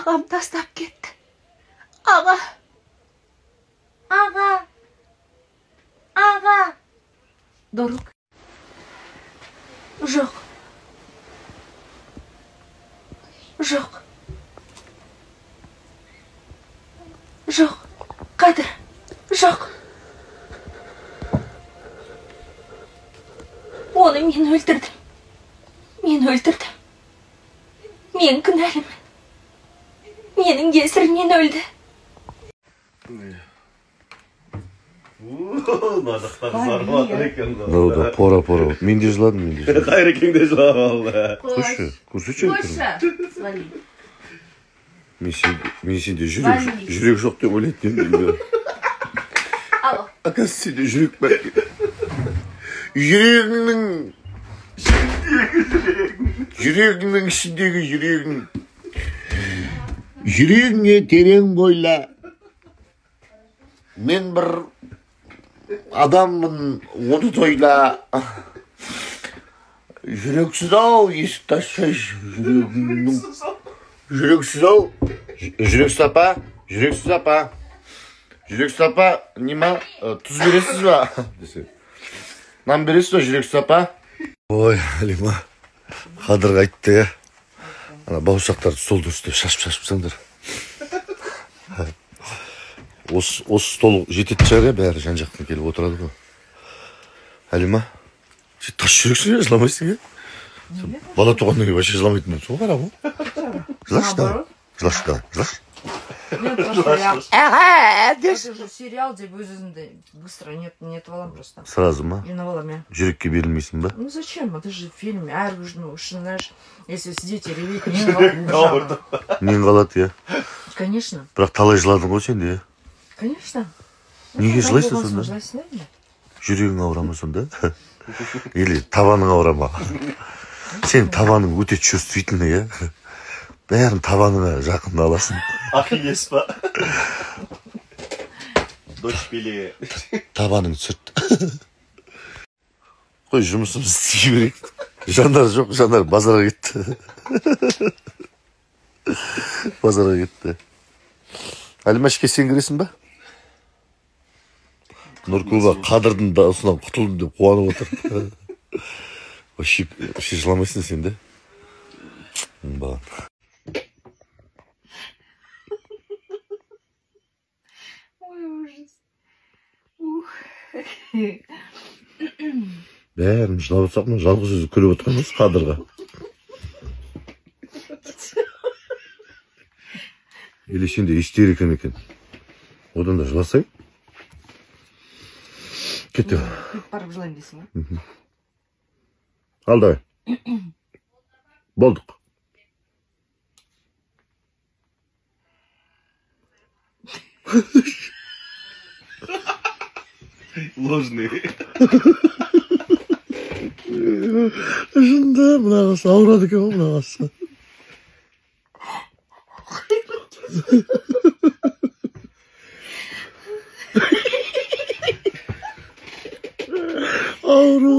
Ağam tastap ketdi. Ağa. Ağa. Ağa. Doruk. Жоқ. Жоқ. Жоқ. Қадыр. Жоқ. Оны мен өлтірдім. Мен өлтірдім. Мен кінәлімін. Менің кесірінен өлді. Да, пора. Мен де жыладым. Қайрекең де жылап алды. Көрсетші. Свали. Мен сенде жүрек жоқ деп ойлайтын. Алло. Оказывается, сенде жүрек бар. Жүрегіңнің ішіндегі жүрегің. Жүрегіңе терең бойла. Мен бір адаммын, оны тойла. Жүрексіз-ау, есік ташпай жүрегіңнің. Жүрексіз-ау. Жүрексіз апа, нема, тұз бересіз ба? Нан бересіз ба, жүрексіз апа? Ой, Алима, Қадырға айтты, я. Ана бауырсақтарды столды үстіп шашып саңдар. Осы стол жететін шығар, я, бәрі жан жақтан келіп отырады ғой. Алима, сен тас жүрексің, я, жыламайсың, я? Бала туғаннан кейін вообще жыламайтын бол, сол қара ғой. Жылашы. Это же сериал, где өзіңді быстро нет валам просто. Сразу ма? Не навалам, я. Жүрекке берілмейсің ба? Ну зачем? Это же фильм, әрбір знаешь, если сидеть и реветь, не қалады. Нен қалады, я? Конечно. Бірақ талай жыладың ғой сен де, я? Конечно. Неге жылайсың сонда? Жылайсың, да? Жүрегің ауыра ма сонда? Или табаның ауыра ма? Сен табаның өте чувствительный, я? Бәрін табаныңа жақын аласың. Ахиллес па? Дочь пеле. Табаның сүрт. Қой, жұмысымыз істей берейік. Жандар жоқ, жандар базарға кетті. Базарға кетті. Әлімашке сен кіресің ба? Нұркуба Қадырдың даусынан құтылдым деп қуанып отыр. Вообще жыламайсың сен де? Баған. Бәрін жылап отырсақ мына жалғыз өзі күліп отырғанбыз Қадырға. Или сенде истерикан екен. Одан да жыласаң. Кете. Барып жылайын дейсің, ба? Ал давай. Болдық. Ложный. Шында мынағасы ауырады екен ғой мынағасы. Ауру.